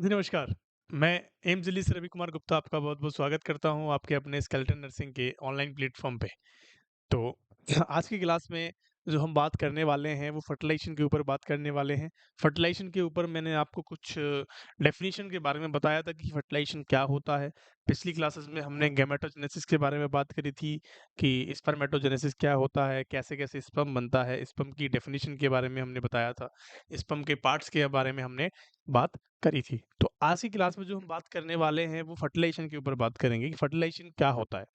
जी, नमस्कार। मैं एम्स दिल्ली से रवि कुमार गुप्ता आपका बहुत-बहुत स्वागत करता हूँ आपके अपने स्केलेटन नर्सिंग के ऑनलाइन प्लेटफ़ॉर्म पे। तो आज की क्लास में जो हम बात करने वाले हैं, वो फर्टिलाइज़ेशन के ऊपर बात करने वाले हैं। फर्टिलाइज़ेशन के ऊपर मैंने आपको कुछ डेफ़िनिशन के बारे में बताया था कि फर्टिलाइज़ेशन क्या होता है। पिछली क्लासेस में हमने गैमेटोजेनेसिस के बारे में बात करी थी कि स्पर्मेटोजेनेसिस क्या होता है, कैसे-कैसे स्पर्म बनता है, स्पर्म की डेफ़िनिशन के बारे में हमने बताया था। स्पर्म के पार्ट्स के बारे में हमने बात करी थी। तो आज की क्लास में जो हम बात करने वाले हैं, वो फर्टिलाइज़ेशन के ऊपर बात करेंगे कि फर्टिलाइज़ेशन क्या होता है।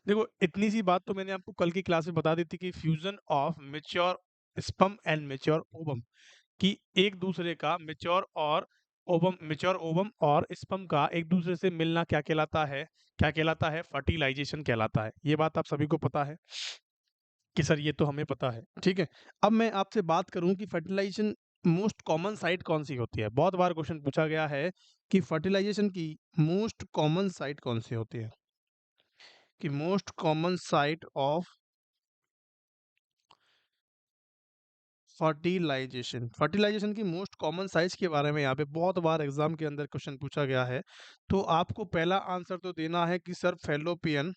देखो, इतनी सी बात तो मैंने आपको कल की क्लास में बता दी थी कि fusion of mature sperm and mature ovum कि एक दूसरे का मैच्योर ओवम और स्पर्म का एक दूसरे से मिलना क्या कहलाता है? फर्टिलाइजेशन कहलाता है। ये बात आप सभी को पता है कि सर ये तो हमें पता है, ठीक है? अब मैं आपसे बात करूँ कि फर्टिलाइजेशन मोस्ट कॉमन साइट कौन-सी होती है? बहुत बार क्वेश्चन पूछा गया है कि फर्टिलाइजेशन की मोस्ट कॉमन साइट कौन-सी होती है? कि most common site of fertilisation की मोस्ट कॉमन साइज के बारे में यहाँ पे बहुत बार एग्जाम के अंदर क्वेश्चन पूछा गया है। तो आपको पहला आंसर तो देना है कि सर फैलोपियन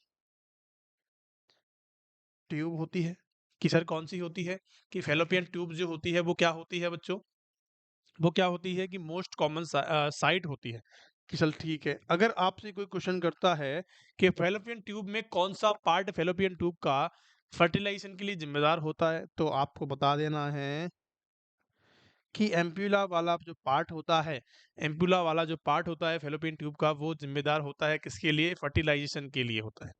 ट्यूब होती है। कि सर कौन सी होती है? कि फैलोपियन ट्यूब जो होती है वो क्या होती है बच्चों? वो क्या होती है कि मोस्ट कॉमन साइट होती है। कि चल ठीक है, अगर आपसे कोई क्वेश्चन करता है कि फैलोपियन ट्यूब में कौन सा पार्ट फैलोपियन ट्यूब का फर्टिलाइजेशन के लिए जिम्मेदार होता है, तो आपको बता देना है कि एम्पुला वाला जो पार्ट होता है, एम्पुला वाला जो पार्ट होता है फैलोपियन ट्यूब का, वो जिम्मेदार होता है किसके लिए? फर्टिलाइजेशन के लिए होता है।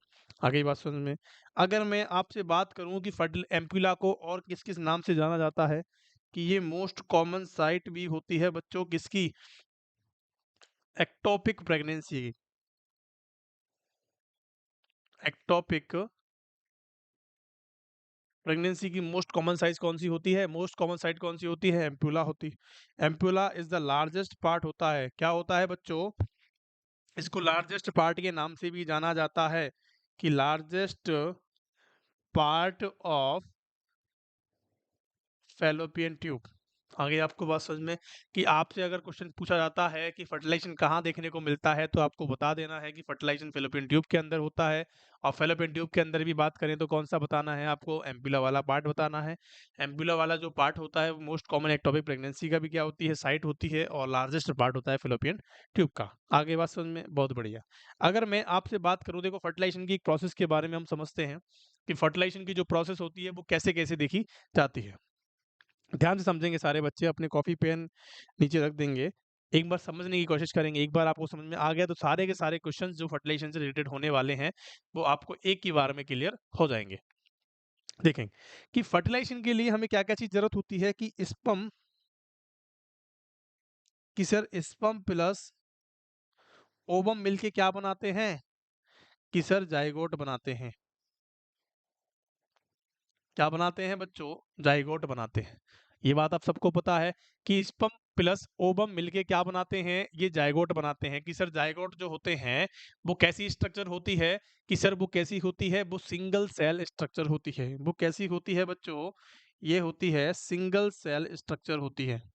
आ गई बात समझ में? अगर मैं आपसे बात करूं कि फर्टिल एम्पुला को और किस किस नाम से जाना जाता है, कि ये मोस्ट कॉमन साइट भी होती है बच्चों किसकी? एक्टोपिक प्रेगनेंसी की। एक्टोपिक प्रेगनेंसी की मोस्ट कॉमन साइज कौन सी होती है? मोस्ट कॉमन साइट कौन सी होती है? एम्पुला होती है। Ampulla is the largest part होता है। क्या होता है बच्चों? इसको लार्जेस्ट पार्ट के नाम से भी जाना जाता है कि largest part of fallopian tube. आगे आपको बात समझ में कि आपसे अगर क्वेश्चन पूछा जाता है कि फर्टिलाइजेशन कहाँ देखने को मिलता है, तो आपको बता देना है कि फर्टिलाइजेशन फैलोपियन ट्यूब के अंदर होता है। और फैलोपियन ट्यूब के अंदर भी बात करें तो कौन सा बताना है आपको? एम्पुला वाला पार्ट बताना है। एम्पुला वाला जो पार्ट होता है, मोस्ट कॉमन एक्टोपिक प्रेगनेंसी का भी क्या होती है? साइट होती है, और लार्जेस्ट पार्ट होता है फैलोपियन ट्यूब का। आगे बात समझ में? बहुत बढ़िया। अगर मैं आपसे बात करूँ, देखो फर्टिलाइजेशन की एक प्रोसेस के बारे में हम समझते हैं कि फर्टिलाइजेशन की जो प्रोसेस होती है वो कैसे कैसे देखी जाती है। ध्यान से समझेंगे सारे बच्चे, अपने कॉपी पेन नीचे रख देंगे। एक बार समझने की कोशिश करेंगे, एक बार आपको समझ में आ गया तो सारे के सारे क्वेश्चंस जो फर्टिलाइजेशन से रिलेटेड होने वाले हैं, वो आपको एक ही बार में क्लियर हो जाएँगे। देखें कि फर्टिलाइजेशन के लिए हमें क्या-क्या चीज़ ज़रूरत होती है कि स्पर्म कि सर स्पर्म प्लस ओवम मिलके क्या बनाते हैं? कि सर जाइगोट बनाते हैं। क्या बनाते हैं बच्चों? जाइगोट बनाते हैं। ये बात आप सबको पता है कि स्पर्म प्लस ओवम मिलके क्या बनाते हैं? ये जाइगोट बनाते हैं। कि सर जाइगोट जो होते हैं, वो कैसी स्ट्रक्चर होती है? कि सर वो कैसी होती है? वो सिंगल सेल स्ट्रक्चर होती है। वो कैसी होती है बच्चों? ये होती है सिंगल सेल स्ट्रक्चर होती है।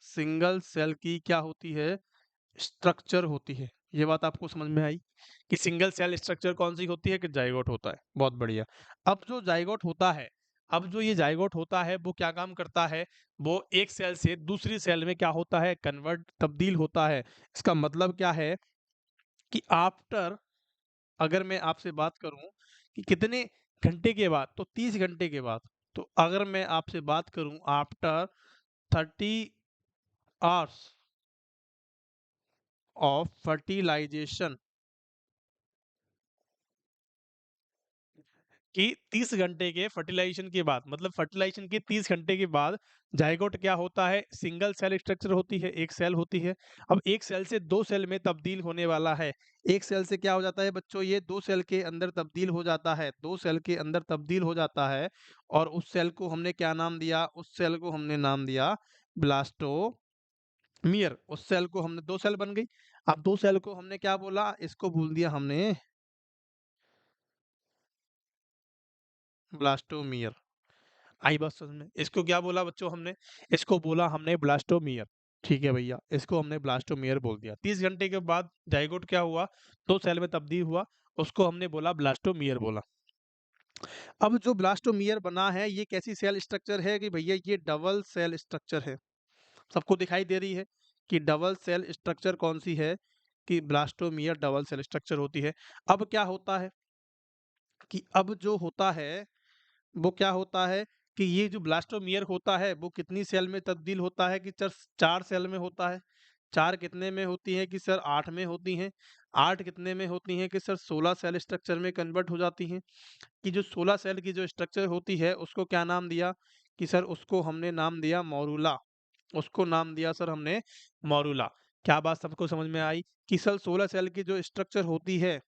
सिंगल सेल की क्या होती है? स्ट्रक्चर होती है। ये बात आपको समझ में आई कि सिंगल सेल स्ट्रक्चर कौन-सी होती है? कि जाइगोट होता है। बहुत बढ़िया। अब जो जाइगोट होता है, अब जो ये जाइगोट होता है, वो क्या काम करता है? वो एक सेल से दूसरी सेल में क्या होता है? तब्दील होता है। इसका मतलब क्या है कि आफ्टर अगर मैं आपसे बात करूँ कि कितने घंटे के बाद, तो 30 घंटे के बाद। तो अगर मैं आपसे बात करूँ आफ्टर 30 आवर्स ऑफ फर्टिलाइजेशन कि 30 घंटे के फर्टिलाइजेशन के बाद, मतलब फर्टिलाइजेशन के 30 घंटे के बाद जाइगोट क्या होता है? सिंगल सेल स्ट्रक्चर होती है, एक सेल होती है। अब एक सेल से 2 सेल में तब्दील होने वाला है। एक सेल से क्या हो जाता है बच्चों? ये 2 सेल के अंदर तब्दील हो जाता है। 2 सेल के अंदर तब्दील हो जाता है, और उस सेल को हमने क्या नाम दिया? उस सेल को हमने नाम दिया ब्लास्टोमियर। उस सेल को हमने 2 सेल बन गई। अब 2 सेल को हमने क्या बोला? इसको बोल दिया हमने ब्लास्टोमियर। आई बात समझ में? इसको क्या बोला बच्चों हमने? इसको बोला हमने ब्लास्टोमियर। ठीक है भैया, इसको हमने ब्लास्टोमियर बोल दिया। 30 घंटे के बाद ज़ायगोट क्या हुआ? 2 सेल में तब्दील हुआ, उसको हमने बोला ब्लास्टोमियर बोला। अब जो ब्लास्टोमियर बना है, ये कैसी सेल स्ट्रक्चर है कि भैया ये डबल सेल स्ट्रक्चर है। सबको दिखाई दे रही है कि डबल सेल स्ट्रक्चर कौन-सी है? कि ब्लास्टोमियर डबल सेल स्ट्रक्चर होती है। अब क्या होता है कि अब जो होता है वो क्या होता है कि ये जो ब्लास्टोमियर होता है वो कितनी सेल में तब्दील होता है कि चर 4 सेल में होता है। 4 कितने में होती हैं कि सर 8 में होती हैं। 8 कितने में होती हैं कि सर 16 सेल स्ट्रक्चर में कन्वर्ट हो जाती हैं। कि जो 16 सेल की जो स्ट्रक्चर होती है उसको क्या नाम दिया कि सर उसको हमने नाम दिया मॉरूला। उसको नाम दिया सर हमने मॉरूला। क्या बात सबको समझ में आई कि सर 16 सेल की जो स्ट्रक्चर होती है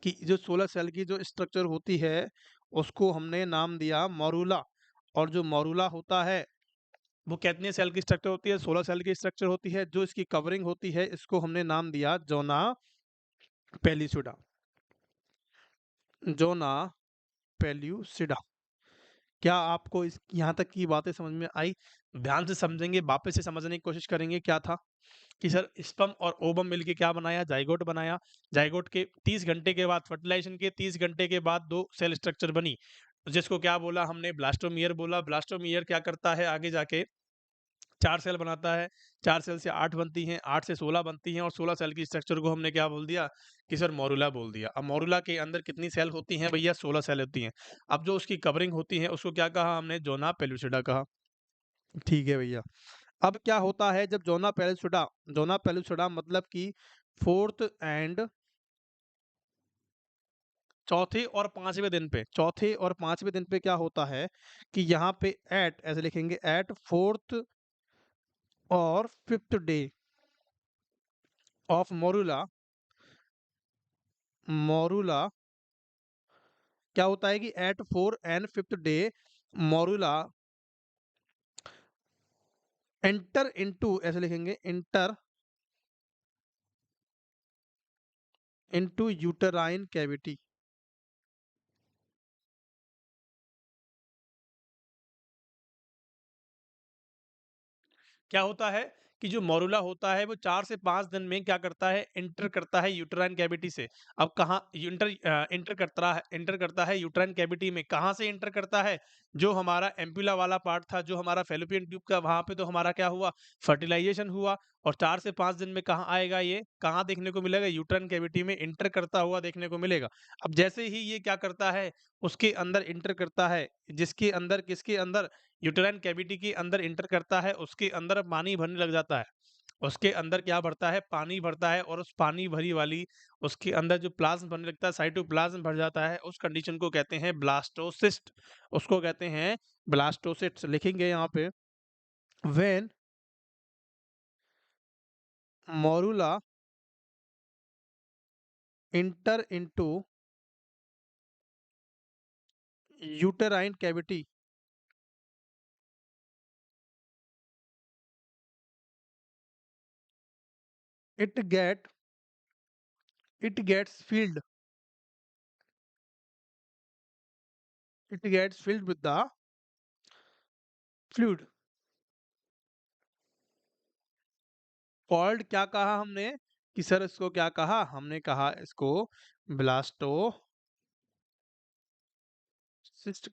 कि जो 16 सेल की जो स्ट्रक्चर होती है उसको हमने नाम दिया मॉरूला। और जो मॉरूला होता है वो कितने सेल की स्ट्रक्चर होती है? 16 सेल की स्ट्रक्चर होती है। जो इसकी कवरिंग होती है इसको हमने नाम दिया जोना पेलिसुडा। जोना पेल्यूसिडा। क्या आपको इस यहाँ तक की बातें समझ में आई? ध्यान से समझेंगे, वापस से समझने की कोशिश करेंगे क्या था कि सर स्पर्म और ओवम मिलके क्या बनाया? ज़ायगोट बनाया। ज़ायगोट के 30 घंटे के बाद फर्टिलाइज़ेशन के 30 घंटे के बाद 2 सेल स्ट्रक्चर बनी, जिसको क्या बोला हमने? ब्लास्टोमियर बोला। ब्लास्टोमियर क्या करता है आगे जाके? 4 सेल बनाता है, 4 सेल से 8 बनती हैं, 8 से 16 बनती हैं और 16 सेल की स्ट्रक्चर को हमने क्या बोल दिया कि सर मॉरूला बोल दिया। अब मॉरूला के अंदर कितनी सेल होती हैं भैया? 16 सेल होती हैं। अब जो उसकी कवरिंग होती है उसको क्या कहा हमने? ज़ोना पेलुसिडा कहा। ठीक है भैया। अब क्या होता है जब ज़ोना पेलुसिडा मतलब कि 4th एंड चौथे और 5वें दिन पे क्या होता है कि यहाँ पे एट ऐसे लिखेंगे एट 4th और 5th डे ऑफ मॉरूला क्या होता है कि at 4 and 5th day morula enter into ऐसे लिखेंगे इनटू यूटेराइन कैविटी। क्या होता है कि जो मॉरूला होता है वो 4 से 5 दिन में क्या करता है? एंटर करता है यूटेराइन कैविटी से। अब कहाँ एंटर करता है यूटेराइन कैविटी में। कहाँ से एंटर करता है? जो हमारा एम्पुला वाला पार्ट था, जो हमारा फैलोपियन ट्यूब का, वहाँ पे तो हमारा क्या हुआ? फर्टिलाइजेशन हुआ। और 4 से 5 दिन में कहाँ आएगा ये? कहाँ देखने को मिलेगा? यूटेराइन कैविटी में एंटर करता हुआ देखने को मिलेगा। अब जैसे ही ये क्या करता है? उसके अंदर एंटर करता है, जिसके अंदर किसके अंदर? यूटेराइन कैविटी के अंदर एंटर करता है, उसके अंदर पानी भरने लग जाता है। उसके अंदर क्या भरता है? पानी भरता है और उस पानी भरी वाली उसके अंदर जो प्लाज़्म बनने लगता है, साइटोप्लाज़्म भर जाता है, उस कंडीशन को कहते हैं ब्लास्टोसिस्ट। उसको कहते हैं ब्लास्टोसिस्ट। लिखेंगे यहाँ पे when morula enter into uterine cavity it get it gets filled with the fluid called. क्या कहा हमने कि सर इसको क्या कहा? हमने कहा इसको ब्लास्टोसिस्ट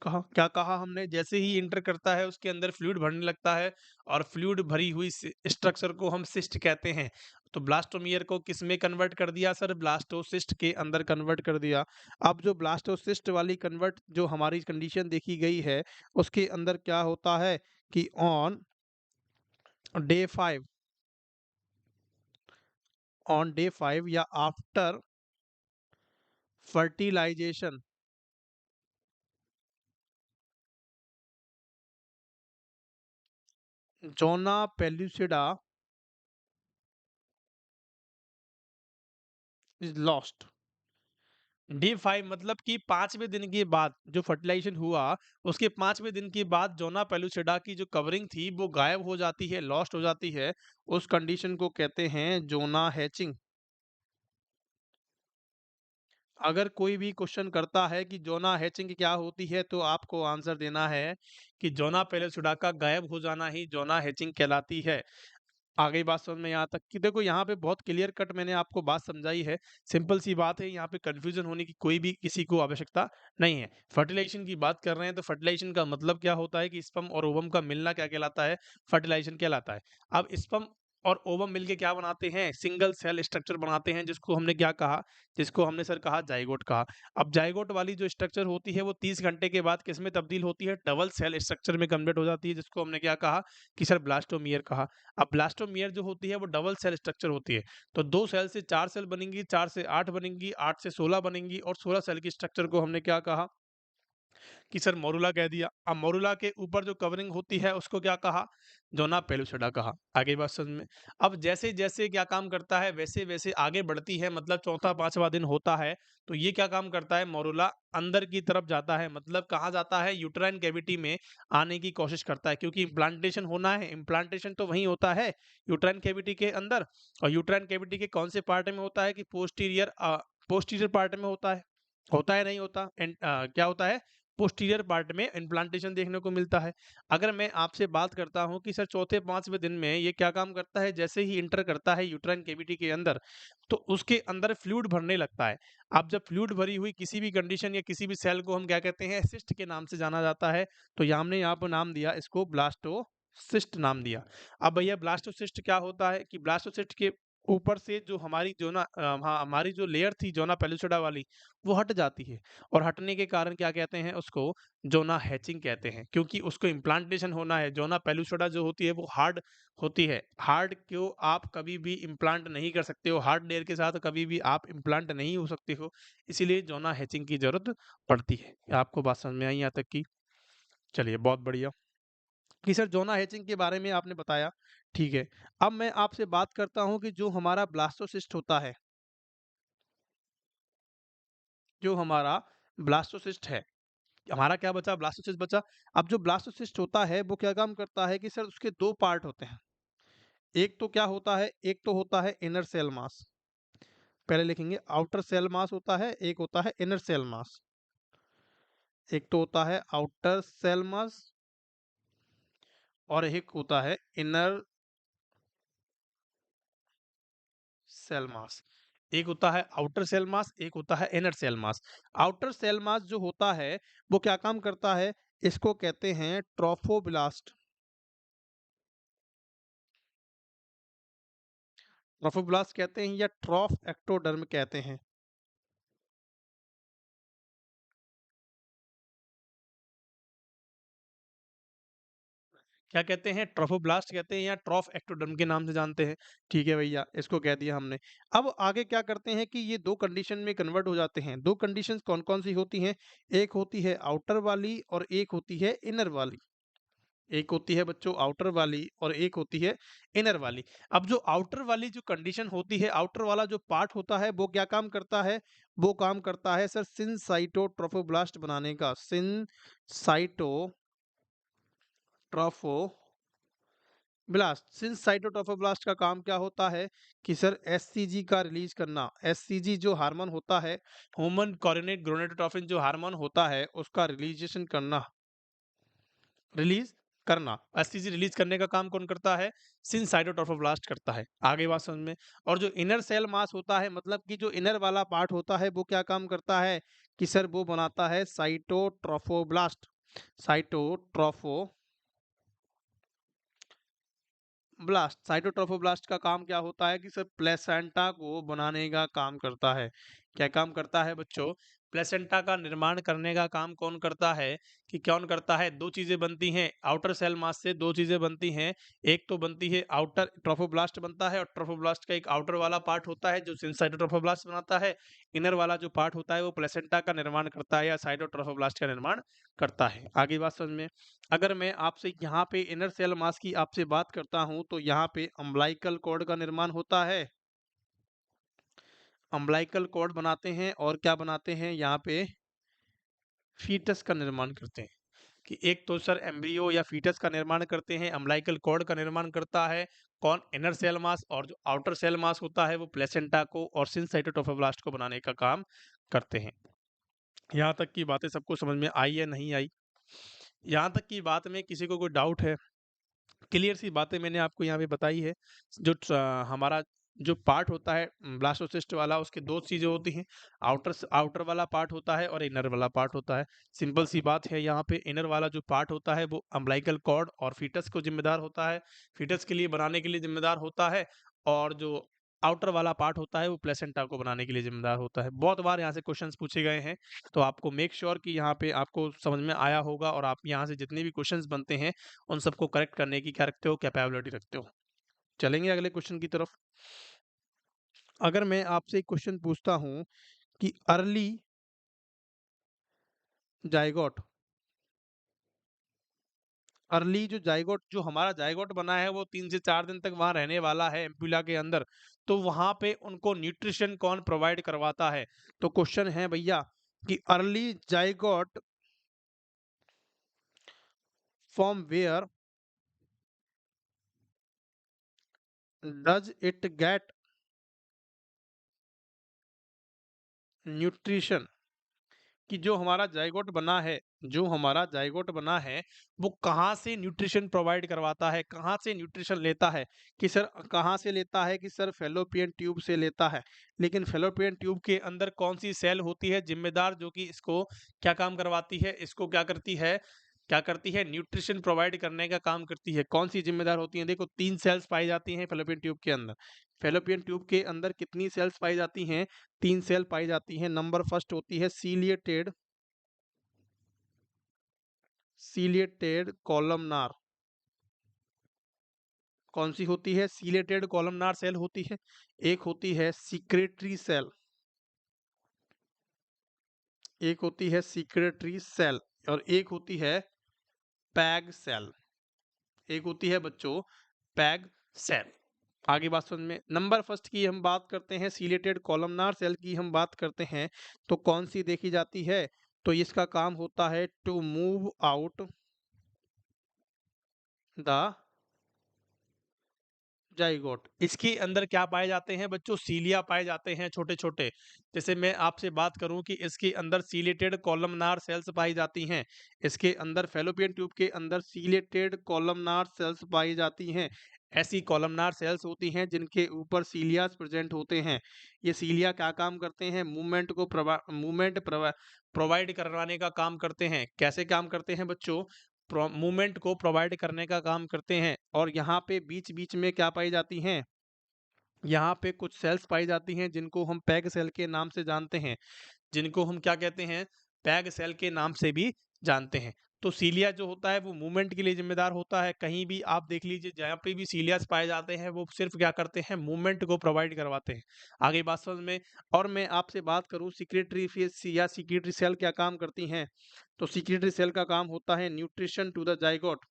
कहा। क्या कहा हमने? जैसे ही इंटर करता है उसके अंदर फ्लूइड भरने लगता है और फ्लूइड भरी हुई स्ट्रक्चर को हम सिस्ट कहते हैं। तो ब्लास्टोमियर को किस में कन्वर्ट कर दिया सर? ब्लास्टोसिस्ट के अंदर कन्वर्ट कर दिया। अब जो ब्लास्टोसिस्ट वाली कन्वर्ट जो हमारी कंडीशन देखी गई है उसके अंदर क्या होता है कि डे 5 ऑन डे 5 या after fertilisation zona pellucida is lost. Day 5 मतलब कि 5वें दिन के बाद जो फर्टिलाइजेशन हुआ उसके 5वें दिन के बाद जोना पेलुसिडा की जो कवरिंग थी वो गायब हो जाती है, लॉस्ट हो जाती है। उस कंडीशन को कहते हैं जोना हैचिंग। अगर कोई भी क्वेश्चन करता है कि जोना हैचिंग क्या होती है, तो आपको आंसर देना है कि जोना पेलोसिडा का गायब हो जाना ही जोना हैचिंग कहलाती है। आ गई बात समझ में यहाँ तक कि देखो यहाँ पे बहुत क्लियर कट मैंने आपको बात समझाई है। सिंपल सी बात है, यहाँ पे कंफ्यूजन होने की कोई भी किसी को आवश्यकता नहीं है। फर्टिलाइजेशन की बात कर रहे हैं तो फर्टिलाइजेशन का मतलब क्या होता है कि स्पर्म और ओवम का मिलना क्या कहलाता है? फर्टिलाइजेशन कहलाता है। अब स्पर्म और ओवम मिलके क्या बनाते हैं? सिंगल सेल स्ट्रक्चर बनाते हैं, जिसको हमने क्या कहा? जिसको हमने सर कहा जाइगोट कहा। अब जाइगोट वाली जो स्ट्रक्चर होती है वो 30 घंटे के बाद किस में तब्दील होती है? डबल सेल स्ट्रक्चर में कन्वर्ट हो जाती है, जिसको हमने क्या कहा? कि सर ब्लास्टोमियर कहा। अब ब्लास्टोमियर जो होती है वो डबल सेल स्ट्रक्चर होती है। तो 2 सेल से 4 सेल बनेंगी, 4 से 8 बनेंगी, 8 से 16 बनेंगी और 16 सेल की स्ट्रक्चर को हमने क्या कहा? कि सर मोरूला कह दिया। अब मोरूला के ऊपर जो कवरिंग होती है उसको क्या कहा? जोना पेलुसिडा कहा। आगे बात समझ में। अब जैसे-जैसे क्या काम करता है वैसे-वैसे आगे बढ़ती है, मतलब चौथा 5वां दिन होता है तो ये क्या काम करता है? मोरूला अंदर की तरफ जाता है, मतलब कहाँ जाता है? यूट्राइन कैविटी में आने की कोशिश करता है, क्योंकि इम्प्लांटेशन होना है। इम्प्लांटेशन तो वहीं होता है यूट्राइन कैविटी के अंदर। और यूट्राइन कैविटी के कौन से पार्ट में होता है? कि पोस्टीरियर पार्ट में होता है। होता है नहीं होता? क्या होता है? पोस्टीरियर पार्ट में इम्प्लांटेशन देखने को मिलता है। अगर मैं आपसे बात करता हूँ कि सर चौथे 5वें दिन में ये क्या काम करता है? जैसे ही इंटर करता है यूट्राइन कैविटी के अंदर, तो उसके अंदर फ्लूइड भरने लगता है। अब जब फ्लूइड भरी हुई किसी भी कंडीशन या किसी भी सेल को हम क्या कहते हैं? सिस्ट के नाम से जाना जाता है। तो हमने यहाँ पर नाम दिया इसको ब्लास्टोसिस्ट नाम दिया। अब भैया ब्लास्टोसिस्ट क्या होता है? कि ब्लास्टोसिस्ट के ऊपर से जो हमारी हाँ, हमारी जो लेयर थी जोना पेलुसिडा वाली, वो हट जाती है। और हटने के कारण क्या कहते हैं उसको? जोना हैचिंग कहते हैं, क्योंकि उसको इम्प्लांटेशन होना है। जोना पेलुसिडा जो होती है वो हार्ड होती है। हार्ड को आप कभी भी इम्प्लांट नहीं कर सकते हो, हार्ड लेयर के साथ कभी भी आप इम्प्लांट नहीं हो सकते हो, इसीलिए जोना हैचिंग की जरूरत पड़ती है। आपको बात समझ में आई यहाँ तक की? चलिए बहुत बढ़िया। कि सर जोना हैचिंग के बारे में आपने बताया, ठीक है। अब मैं आपसे बात करता हूँ कि जो हमारा ब्लास्टोसिस्ट होता है, जो हमारा ब्लास्टोसिस्ट है, हमारा क्या बचा? ब्लास्टोसिस्ट बचा। अब जो ब्लास्टोसिस्ट होता है वो क्या काम करता है? कि सर उसके 2 पार्ट होते हैं। एक तो क्या होता है? एक तो होता है इनर सेल मास। पहले लिखेंगे आउटर सेल मास होता है, एक होता है इनर सेल मास। एक तो होता है आउटर सेल मास और एक होता है इनर सेल मास। एक होता है आउटर सेल मास, एक होता है inner cell mass. Outer cell mass जो होता है वो क्या काम करता है? इसको कहते हैं ट्रोफोब्लास्ट। ट्रोफोब्लास्ट कहते हैं या ट्रॉफ एक्टोडर्म कहते हैं। क्या कहते हैं? ट्रोफोब्लास्ट कहते हैं या ट्रॉफ एक्टोडर्म के नाम से जानते हैं। ठीक है भैया, इसको कह दिया हमने। अब आगे क्या करते हैं कि ये 2 कंडीशन में कन्वर्ट हो जाते हैं। 2 कंडीशंस कौन-कौन सी होती हैं? एक होती है आउटर वाली और एक होती है इनर वाली। एक होती है बच्चों आउटर वाली और एक होती है इनर वाली। अब जो आउटर वाली जो कंडीशन होती है, आउटर वाला जो पार्ट होता है वो क्या काम करता है? वो काम करता है सर सिनसाइटोट्रोफोब्लास्ट बनाने का। सिनसाइटोट्रोफोब्लास्ट का काम क्या होता है? कि सर एससीजी का रिलीज करना। एससीजी जो हार्मोन होता है, ह्यूमन कोरिनेट गोनेडोट्रोफिन जो हार्मोन होता है, उसका रिलीजेशन करना, रिलीज करना। एसटीजी रिलीज करने का काम कौन करता है? सिनसाइटोट्रोफोब्लास्ट करता है। आगे बात समझ में। और जो इनर सेल मास होता है, मतलब कि जो इनर वाला पार्ट होता है वो क्या काम करता है? कि सर वो बनाता है साइटोट्रोफोब्लास्ट। साइटोट्रोफोब्लास्ट का काम क्या होता है? कि सर प्लेसेंटा को बनाने का काम करता है। क्या काम करता है बच्चों? प्लेसेंटा का निर्माण करने का काम कौन करता है? कि कौन करता है? 2 चीजें बनती हैं आउटर सेल मास से, 2 चीजें बनती हैं। एक तो बनती है आउटर ट्रोफोब्लास्ट बनता है और ट्रोफोब्लास्ट का एक आउटर वाला पार्ट होता है जो साइटोट्रोफोब्लास्ट बनाता है। इनर वाला जो पार्ट होता है वो प्लेसेंटा का निर्माण करता है या साइटोट्रोफोब्लास्ट का निर्माण करता है। आगे बात समझ में। अगर मैं आपसे यहाँ पे इनर सेल मास की आपसे बात करता हूँ तो यहाँ पे अम्बिलिकल कॉर्ड का निर्माण होता है। अम्बिलिकल कॉर्ड बनाते हैं और क्या बनाते हैं? यहाँ पे फीटस का निर्माण करते हैं। कि एक तो सर एम्ब्रियो या फीटस का निर्माण करते हैं, अम्बिलिकल कॉर्ड का निर्माण करता है कौन? Inner cell mass. और जो आउटर सेल मास होता है वो प्लेसेंटा को और सिनसाइटोट्रोफोब्लास्ट को बनाने का काम करते हैं। यहाँ तक की बातें सबको समझ में आई या नहीं आई? यहाँ तक की बात में किसी को कोई डाउट है? क्लियर सी बातें मैंने आपको यहाँ पे बताई है। हमारा जो पार्ट होता है ब्लास्टोसिस्ट वाला, उसकी 2 चीज़ें होती हैं। आउटर वाला पार्ट होता है और इनर वाला पार्ट होता है। सिंपल सी बात है, यहाँ पे इनर वाला जो पार्ट होता है वो अम्बिलिकल कॉर्ड और फीटस को ज़िम्मेदार होता है। फीटस के लिए बनाने के लिए ज़िम्मेदार होता है, और जो आउटर वाला पार्ट होता है वो प्लेसेंटा को बनाने के लिए ज़िम्मेदार होता है। बहुत बार यहाँ से क्वेश्चंस पूछे गए हैं, तो आपको मेक श्योर कि यहाँ पे आपको समझ में आया होगा, और आप यहाँ से जितने भी क्वेश्चंस बनते हैं उन सबको करेक्ट करने की क्या रखते हो, कैपेबिलिटी रखते हो। चलेंगे अगले क्वेश्चन की तरफ। अगर मैं आपसे एक क्वेश्चन पूछता हूं कि अर्ली जाइगोट, अर्ली जो जाइगोट, जो हमारा जाइगोट बना है वो 3 से 4 दिन तक वहां रहने वाला है एम्पुला के अंदर, तो वहां पे उनको न्यूट्रिशन कौन प्रोवाइड करवाता है? तो क्वेश्चन है भैया कि early zygote from where does it get nutrition, कि जो हमारा जाइगोट बना है, जो हमारा जाइगोट बना है वो कहाँ से न्यूट्रिशन प्रोवाइड करवाता है, कहाँ से न्यूट्रिशन लेता है? कि सर कहाँ से लेता है? कि सर फेलोपियन ट्यूब से लेता है। लेकिन फेलोपियन ट्यूब के अंदर कौन सी सेल होती है जिम्मेदार, जो कि इसको क्या काम करवाती है, इसको क्या करती है, क्या करती है, न्यूट्रिशन प्रोवाइड करने का काम करती है? कौन सी जिम्मेदार होती है? देखो 3 सेल्स पाई जाती हैं फेलोपियन ट्यूब के अंदर। फेलोपियन ट्यूब के अंदर कितनी सेल्स पाई जाती हैं? 3 सेल पाई जाती हैं। नंबर फर्स्ट होती है सीलिएटेड, सीलिएटेड कॉलमनार। कौन सी होती है? सीलिएटेड कॉलमनार सेल होती है। एक होती है सिक्रेटरी सेल, एक होती है सिक्रेटरी सेल, और एक होती है पैग सेल। एक होती है बच्चों पैग सेल। आगे बात समझ में। नंबर फर्स्ट की हम बात करते हैं, सीलिएटेड कॉलमनार सेल की हम बात करते हैं, तो कौन सी देखी जाती है? तो इसका काम होता है to move out the zygote. इसके अंदर क्या पाए जाते हैं बच्चों? सीलिया पाए जाते हैं छोटे छोटे। जैसे मैं आपसे बात करूं कि इसके अंदर सीलेटेड कॉलमनार सेल्स पाई जाती हैं, इसके अंदर फेलोपियन ट्यूब के अंदर सीलेटेड कॉलमनार सेल्स पाई जाती हैं। ऐसी कॉलमनार सेल्स होती हैं जिनके ऊपर सीलियास प्रेजेंट होते हैं। ये सीलिया क्या काम करते हैं? मूवमेंट प्रोवाइड करवाने का काम करते हैं। कैसे काम करते हैं बच्चों? मूवमेंट को प्रोवाइड करने का काम करते हैं। और यहाँ पे बीच बीच में क्या पाई जाती हैं? यहाँ पे कुछ सेल्स पाई जाती हैं जिनको हम पैग सेल के नाम से जानते हैं, जिनको हम क्या कहते हैं? पैग सेल के नाम से भी जानते हैं। तो सीलिया जो होता है वो मूवमेंट के लिए जिम्मेदार होता है। कहीं भी आप देख लीजिए, जहाँ पे भी सीलियास पाए जाते हैं वो सिर्फ क्या करते हैं? मूवमेंट को प्रोवाइड करवाते हैं। आगे बात समझ में। और मैं आपसे बात करूं सिक्रेटरी या सिक्रेटरी सेल क्या काम करती हैं, तो सिक्रेटरी सेल का काम होता है nutrition to the zygote,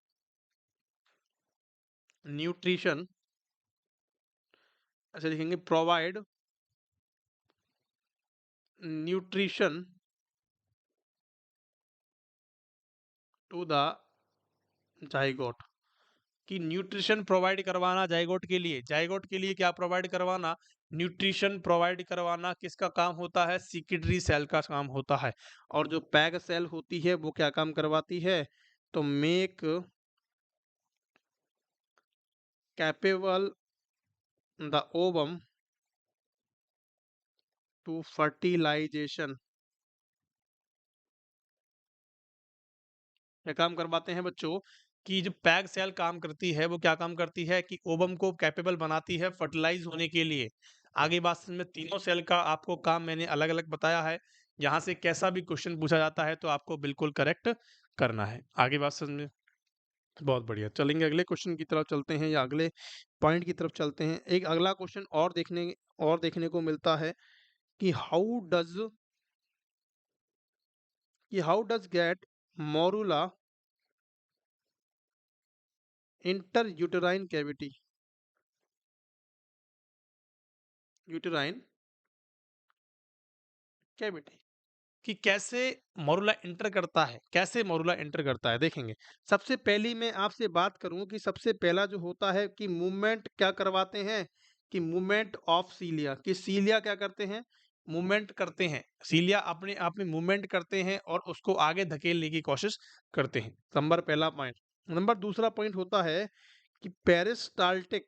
nutrition, ऐसे लिखेंगे provide nutrition to the zygote. कि न्यूट्रिशन प्रोवाइड करवाना जाइगोट के लिए क्या प्रोवाइड करवाना? न्यूट्रिशन प्रोवाइड करवाना किसका काम होता है? सिक्रेटरी सेल का काम होता है। और जो पैग सेल होती है वो क्या काम करवाती है? तो make capable the ovum to fertilisation. क्या काम करवाते हैं बच्चों? कि जो पैग सेल काम करती है वो क्या काम करती है? कि ओवम को कैपेबल बनाती है फर्टिलाइज होने के लिए। आगे बात समझ में। तीनों सेल का आपको काम मैंने अलग अलग बताया है। यहाँ से कैसा भी क्वेश्चन पूछा जाता है तो आपको बिल्कुल करेक्ट करना है। आगे बात समझ में। बहुत बढ़िया। चलेंगे अगले क्वेश्चन की तरफ चलते हैं, या अगले पॉइंट की तरफ चलते हैं। एक अगला क्वेश्चन और देखने को मिलता है कि how does get morula inter uterine cavity, uterine cavity, कि कैसे मोरूला एंटर करता है, कैसे मोरूला एंटर करता है देखेंगे। सबसे पहली मैं आपसे बात करूं कि सबसे पहला जो होता है कि मूवमेंट क्या करवाते हैं? कि मूवमेंट ऑफ सीलिया, कि सीलिया क्या करते हैं? मूवमेंट करते हैं, सीलिया अपने आप में मूवमेंट करते हैं और उसको आगे धकेलने की कोशिश करते हैं। नंबर पहला पॉइंट। नंबर दूसरा पॉइंट होता है कि peristaltic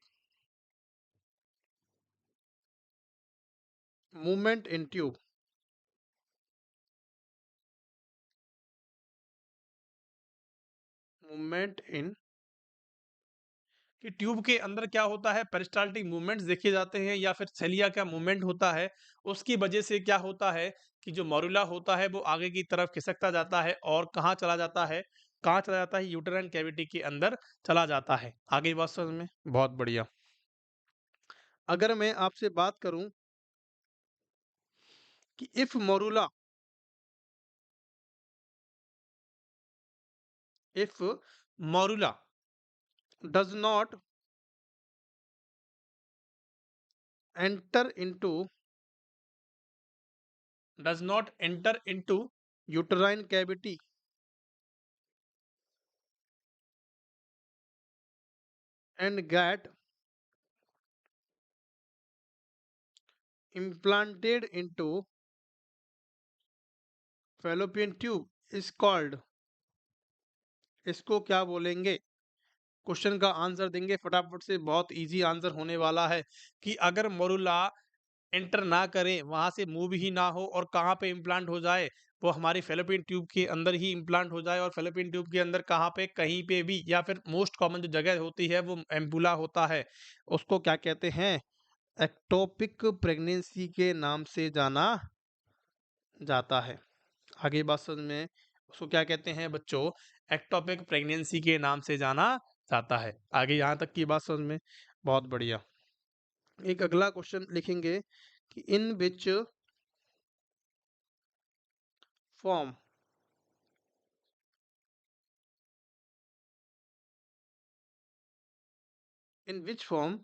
movement in tube. Movement in कि ट्यूब के अंदर क्या होता है, पेरिस्टाल्टिक मूवमेंट्स देखे जाते हैं या फिर सेलिया का मूवमेंट होता है, उसकी वजह से क्या होता है कि जो मॉरुला होता है वो आगे की तरफ खिसकता जाता है और कहाँ चला जाता है, कहाँ चला जाता है, यूटेराइन कैविटी के अंदर चला जाता है। आगे बात समझ में? बहुत बढ़िया। अगर मैं आपसे बात करूं कि if morula, if morula does not enter into, does not enter into uterine cavity and get implanted into fallopian tube is called, इसको क्या बोलेंगे? क्वेश्चन का आंसर देंगे फटाफट से, बहुत इजी आंसर होने वाला है कि अगर मोरुला एंटर ना करे, वहां से मूव ही ना हो और कहाँ पे इम्प्लांट हो जाए, वो हमारी फेलोपियन ट्यूब के अंदर ही इम्प्लांट हो जाए और फेलोपियन ट्यूब के अंदर कहाँ पे, कहीं पे भी, या फिर मोस्ट कॉमन जो जगह होती है वो एम्पुला होता है, उसको क्या कहते हैं? एक्टोपिक प्रेगनेंसी के नाम से जाना जाता है। आगे बात समझ में? उसको क्या कहते हैं बच्चों? एक्टोपिक प्रेगनेंसी के नाम से जाना जाता है। आगे यहाँ तक की बात समझ में? बहुत बढ़िया। एक अगला क्वेश्चन लिखेंगे कि in which form, in which form,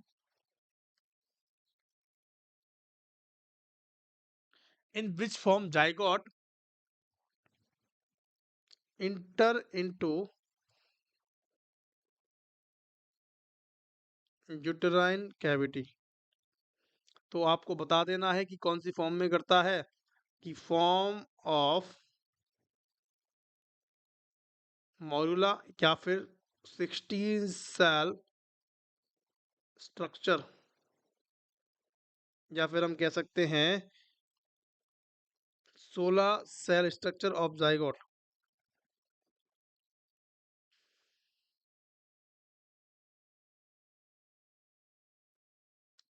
in which form zygote enter into uterine cavity. तो आपको बता देना है कि कौन सी फॉर्म में करता है, कि फॉर्म ऑफ मॉरुला या फिर 16 सेल स्ट्रक्चर, या फिर हम कह सकते हैं 16 सेल स्ट्रक्चर ऑफ जाइगोट।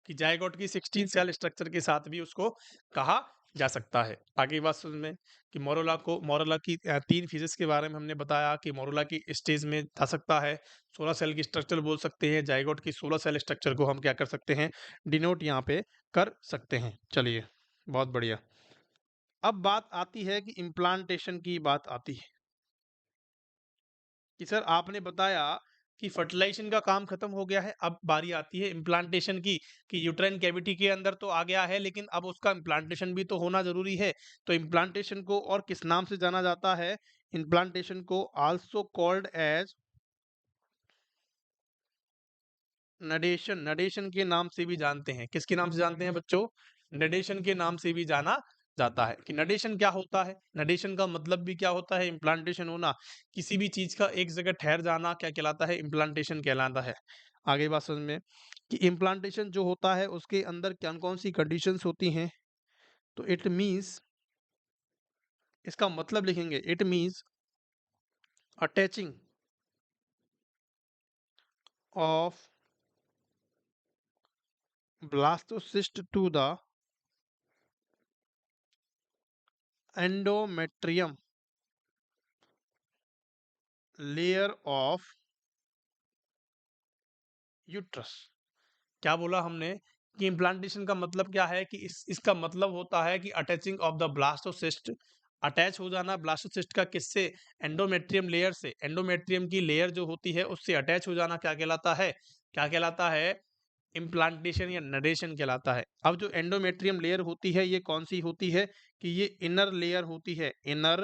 कि जाइगोट की 16 सेल स्ट्रक्चर के साथ भी उसको कहा जा सकता है। आगे बात समझ में? कि मोरोला की 3 फेजेस के बारे में हमने बताया कि मोरोला की स्टेज में जा सकता है, 16 सेल की स्ट्रक्चर बोल सकते हैं, जाइगोट की 16 सेल स्ट्रक्चर को हम क्या कर सकते हैं, डिनोट यहाँ पे कर सकते हैं। चलिए, बहुत बढ़िया। अब बात आती है कि इम्प्लांटेशन की बात आती है कि सर आपने बताया कि फर्टिलाइजेशन का काम खत्म हो गया है, अब बारी आती है इम्प्लांटेशन की, कि यूट्राइन कैविटी के अंदर तो आ गया है लेकिन अब उसका इम्प्लांटेशन भी तो होना जरूरी है। तो इम्प्लांटेशन को और किस नाम से जाना जाता है? इम्प्लांटेशन को आल्सो कॉल्ड एज नडेशन, नडेशन के नाम से भी जानते हैं। किसके नाम से जानते हैं बच्चों? नडेशन के नाम से भी जाना जाता है। कि नडेशन क्या होता है, नडेशन का मतलब भी क्या होता है? इम्प्लांटेशन होना, किसी भी चीज का एक जगह ठहर जाना क्या कहलाता है? इम्प्लांटेशन कहलाता है। आगे बात समझ में? कि इम्प्लांटेशन जो होता है उसके अंदर कौन कौन सी कंडीशंस होती हैं? तो इट मीन्स, इसका मतलब लिखेंगे, it means attaching of blastocyst to the endometrium layer of uterus. क्या बोला हमने? कि इम्प्लांटेशन का मतलब क्या है? कि इसका मतलब होता है कि attaching of the blastocyst, attach हो जाना ब्लास्टोसिस्ट का, किससे? एंडोमेट्रियम लेयर से। एंडोमेट्रियम की लेयर जो होती है उससे अटैच हो जाना क्या कहलाता है? क्या कहलाता है? इम्प्लांटेशन या नरेशन कहलाता है। अब जो एंडोमेट्रियम लेयर होती है ये कौन सी होती है? कि ये इनर लेयर होती है, inner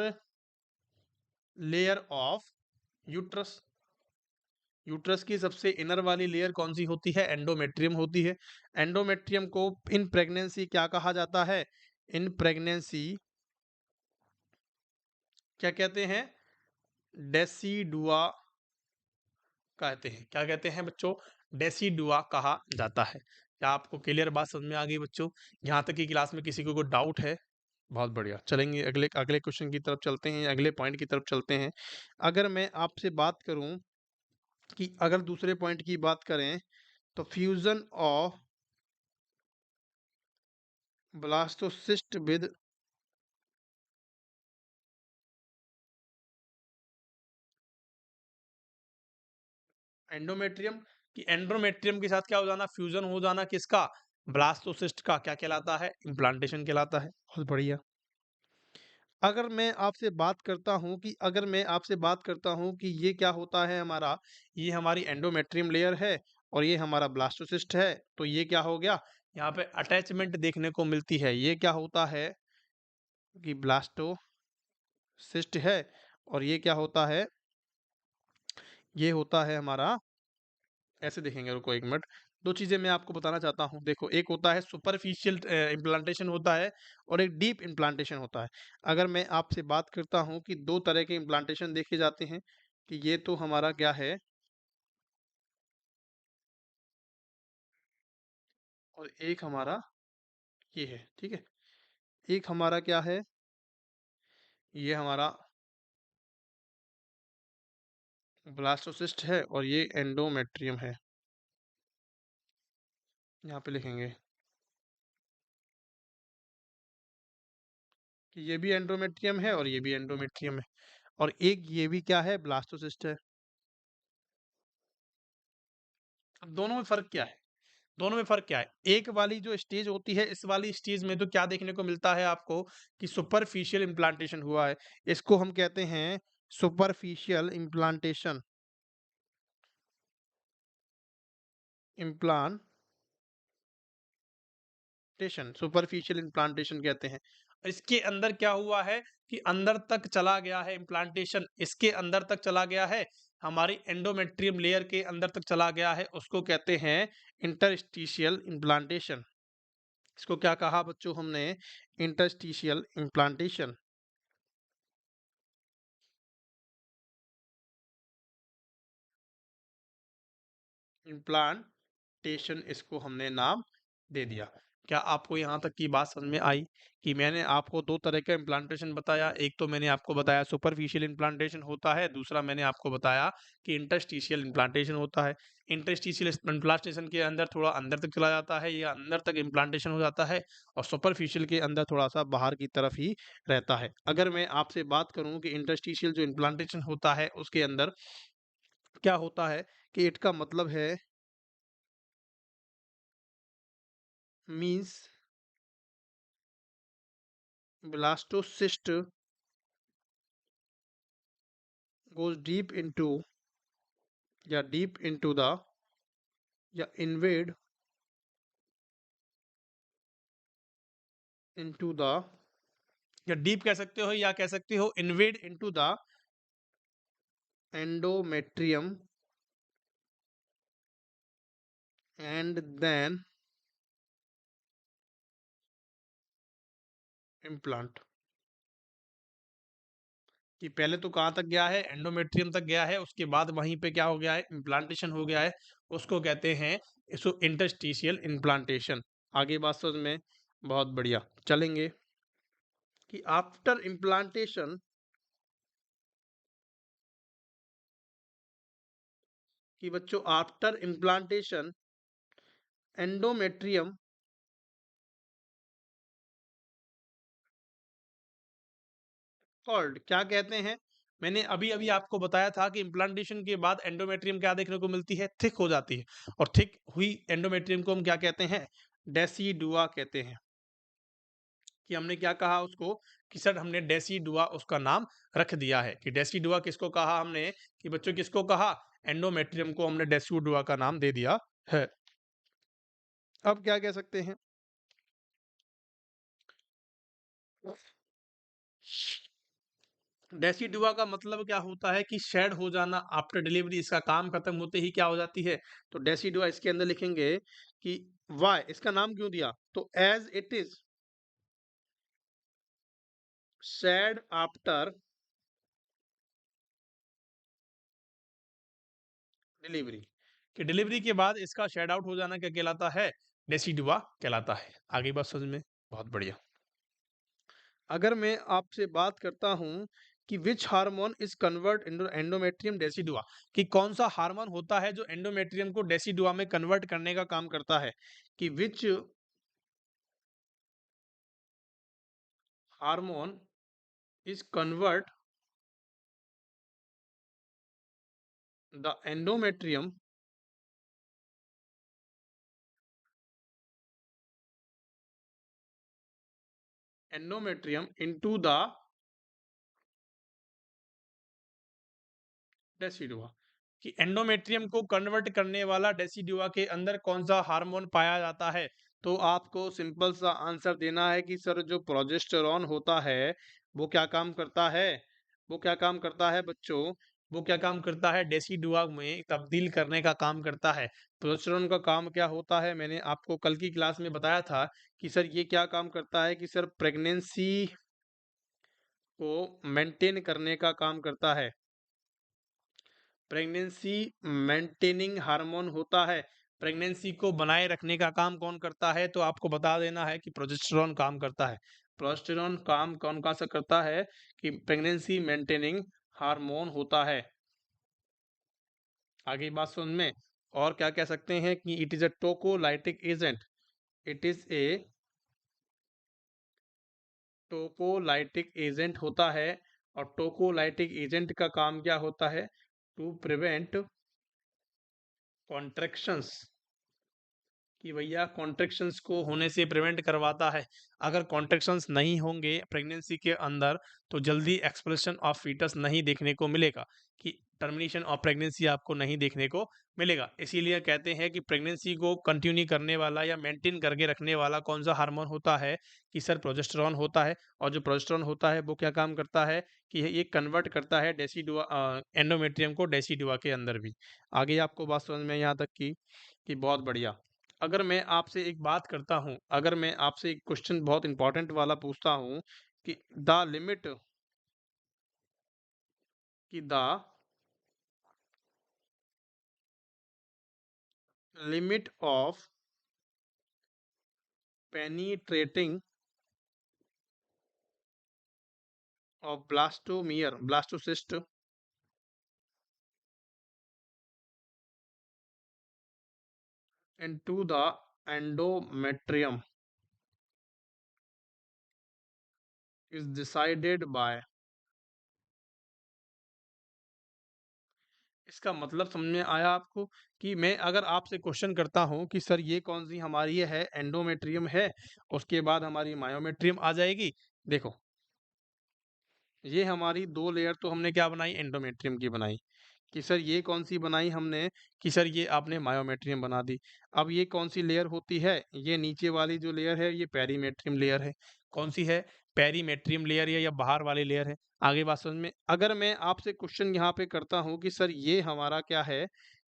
layer of uterus. Uterus की सबसे इनर वाली लेयर कौन सी होती है? एंडोमेट्रियम होती है। एंडोमेट्रियम को इन प्रेगनेंसी क्या कहा जाता है? इन प्रेगनेंसी क्या कहते हैं? डेसिडुआ कहते हैं। क्या कहते हैं बच्चों? डेसिडुआ कहा जाता है। क्या आपको क्लियर बात समझ में आ गई बच्चों? यहाँ तक की क्लास में किसी को कोई डाउट है? बहुत बढ़िया। चलेंगे अगले अगले क्वेश्चन की तरफ चलते हैं, अगले पॉइंट की तरफ चलते हैं। अगर मैं आपसे बात करूं कि अगर दूसरे पॉइंट की बात करें तो fusion of blastocyst with endometrium, कि एंडोमेट्रियम के साथ क्या हो जाना? फ्यूजन हो जाना किसका? ब्लास्टोसिस्ट का। क्या कहलाता है? इम्प्लांटेशन कहलाता है। बहुत बढ़िया। अगर मैं आपसे बात करता हूं कि ये क्या होता है हमारा, ये हमारी एंडोमेट्रियम लेयर है और ये हमारा ब्लास्टोसिस्ट है, तो ये क्या हो गया? यहाँ पे अटैचमेंट देखने को मिलती है। ये क्या होता है कि ब्लास्टोसिस्ट है और ये क्या होता है? ये होता है हमारा, ऐसे देखेंगे, रुको एक मिनट। दो चीजें मैं आपको बताना चाहता हूँ। देखो, एक होता है सुपरफिशियल इम्प्लांटेशन होता है और एक डीप इम्प्लांटेशन होता है। अगर मैं आपसे बात करता हूँ कि दो तरह के इम्प्लांटेशन देखे जाते हैं, कि ये तो हमारा क्या है और एक हमारा ये है, ठीक है। एक हमारा क्या है? ये हमारा ब्लास्टोसिस्ट है और ये एंडोमेट्रियम है। यहाँ पे लिखेंगे कि ये भी एंडोमेट्रियम है और ये भी एंडोमेट्रियम है, और एक ये भी क्या है? ब्लास्टोसिस्ट है। अब दोनों में फर्क क्या है? दोनों में फ़र्क क्या है? एक वाली जो स्टेज होती है, इस वाली स्टेज में तो क्या देखने को मिलता है आपको कि सुपरफिशियल इम्प्लांटेशन हुआ है। इसको हम कहते हैं superficial implantation, implantation, superficial implantation कहते हैं। इसके अंदर क्या हुआ है कि अंदर तक चला गया है इम्प्लांटेशन, इसके अंदर तक चला गया है, हमारी एंडोमेट्रियम लेयर के अंदर तक चला गया है, उसको कहते हैं इंटरस्टिशियल इम्प्लांटेशन। इसको क्या कहा बच्चों हमने? Interstitial implantation. इम्प्लांटेशन इसको हमने नाम दे दिया। क्या आपको यहाँ तक की बात समझ में आई कि मैंने आपको दो तरह का इम्प्लांटेशन बताया? एक तो मैंने आपको बताया सुपरफिशियल इम्प्लांटेशन होता है, दूसरा मैंने आपको बताया कि इंटरस्टिशियल इम्प्लांटेशन होता है। इंटरस्टिशियल इम्प्लांटेशन के अंदर थोड़ा अंदर तक चला जाता है या अंदर तक इम्प्लांटेशन हो जाता है, और सुपरफिशियल के अंदर थोड़ा सा बाहर की तरफ ही रहता है। अगर मैं आपसे बात करूं कि इंटरस्टिशियल जो इम्प्लांटेशन होता है उसके अंदर क्या होता है, कि इट का मतलब है means blastocyst goes deep into या deep into the या invade into the, या डीप कह सकते हो या कह सकते हो invade into the endometrium and then implant. कि पहले तो कहाँ तक गया है? एंडोमेट्रियम तक गया है, उसके बाद वहीं पे क्या हो गया है? इम्प्लांटेशन हो गया है। उसको कहते हैं इसको इंटरस्टिशियल इम्प्लांटेशन। आगे बात समझ में? बहुत बढ़िया। चलेंगे कि आफ्टर इम्प्लांटेशन, कि बच्चों आफ्टर इम्प्लांटेशन एंडोमेट्रियम कॉल्ड, क्या कहते हैं? मैंने अभी अभी आपको बताया था कि इम्प्लांटेशन के बाद एंडोमेट्रियम क्या देखने को मिलती है? थिक हो जाती है, और थिक हुई एंडोमेट्रियम को हम क्या कहते हैं? डेसिडुआ कहते हैं। कि हमने क्या कहा उसको, कि सर हमने डेसिडुआ उसका नाम रख दिया है। कि डेसिडुआ किसको कहा हमने? कि बच्चों किसको कहा? एंडोमेट्रियम को हमने डेसिडुआ का नाम दे दिया है। अब क्या कह सकते हैं? डेसिडुआ का मतलब क्या होता है? कि शेड हो जाना आफ्टर डिलीवरी, इसका काम खत्म होते ही क्या हो जाती है? तो डेसिडुआ इसके अंदर लिखेंगे कि वाई, इसका नाम क्यों दिया? तो as it is, shed after delivery, कि डिलीवरी के बाद इसका शेड आउट हो जाना क्या कहलाता है? डेसिडुआ कहलाता है। आगे बात समझ में? बहुत बढ़िया। अगर मैं आपसे बात करता हूँ कि which hormone is convert into endometrium decidua, कि कौन सा हार्मोन होता है जो एंडोमेट्रियम को डेसिडुआ में कन्वर्ट करने का काम करता है, कि which hormone is convert the endometrium into the decidua, कि एंडोमेट्रियम को कन्वर्ट करने वाला डेसिडुआ के अंदर कौन सा हार्मोन पाया जाता है? तो आपको सिंपल सा आंसर देना है कि सर जो प्रोजेस्टेरॉन होता है वो क्या काम करता है? वो क्या काम करता है बच्चों? वो क्या काम करता है? डेसिडुआ में तब्दील करने का काम करता है। प्रोजेस्टेरॉन का काम क्या होता है? मैंने आपको कल की क्लास में बताया था कि सर ये क्या काम करता है, कि सर प्रेगनेंसी को मेंटेन करने का काम करता है। प्रेगनेंसी मेंटेनिंग हार्मोन होता है। प्रेगनेंसी को बनाए रखने का काम कौन करता है? तो आपको बता देना है कि प्रोजेस्टेरॉन काम करता है। प्रोजेस्टेरॉन काम कौन का सा करता है? कि प्रेगनेंसी मेंटेनिंग हार्मोन होता है। आगे बात सुन में और क्या कह सकते हैं कि it is a tocolytic agent. It is a tocolytic agent होता है। और टोकोलाइटिक एजेंट का काम क्या होता है? टू प्रिवेंट कॉन्ट्रैक्शंस, कि भैया कॉन्ट्रैक्शंस को होने से प्रिवेंट करवाता है। अगर कॉन्ट्रैक्शंस नहीं होंगे प्रेगनेंसी के अंदर तो जल्दी एक्सप्रेशन ऑफ फीटस नहीं देखने को मिलेगा, कि टर्मिनेशन ऑफ प्रेगनेंसी आपको नहीं देखने को मिलेगा। इसीलिए कहते हैं कि प्रेगनेंसी को कंटिन्यू करने वाला या मेंटेन करके रखने वाला कौन सा हार्मोन होता है? कि सर प्रोजेस्टेरॉन होता है। और जो प्रोजेस्टेरॉन होता है वो क्या काम करता है? कि ये कन्वर्ट करता है डेसिडुआ एंडोमेट्रियम को डेसिडुआ के अंदर भी। आगे आपको बात समझ में यहाँ तक की कि बहुत बढ़िया। अगर मैं आपसे एक बात करता हूं, अगर मैं आपसे एक क्वेश्चन बहुत इंपॉर्टेंट वाला पूछता हूं कि द लिमिट, कि the limit of penetrating of blastomere blastocyst into the endometrium is decided by, इसका मतलब समझ में आया आपको? कि मैं अगर आपसे क्वेश्चन करता हूं कि सर ये कौन सी हमारी ये है, एंडोमेट्रियम है, उसके बाद हमारी मायोमेट्रियम आ जाएगी। देखो ये हमारी दो लेयर तो हमने क्या बनाई? एंडोमेट्रियम की बनाई। कि सर ये कौन सी बनाई हमने? कि सर ये आपने मायोमेट्रियम बना दी। अब ये कौन सी लेयर होती है? ये नीचे वाली जो लेयर है ये पेरीमेट्रियम लेयर है। कौन सी है? पेरीमेट्रियम लेयर है या बाहर वाली लेयर है। आगे बात समझ में? अगर मैं आपसे क्वेश्चन यहाँ पे करता हूँ कि सर ये हमारा क्या है,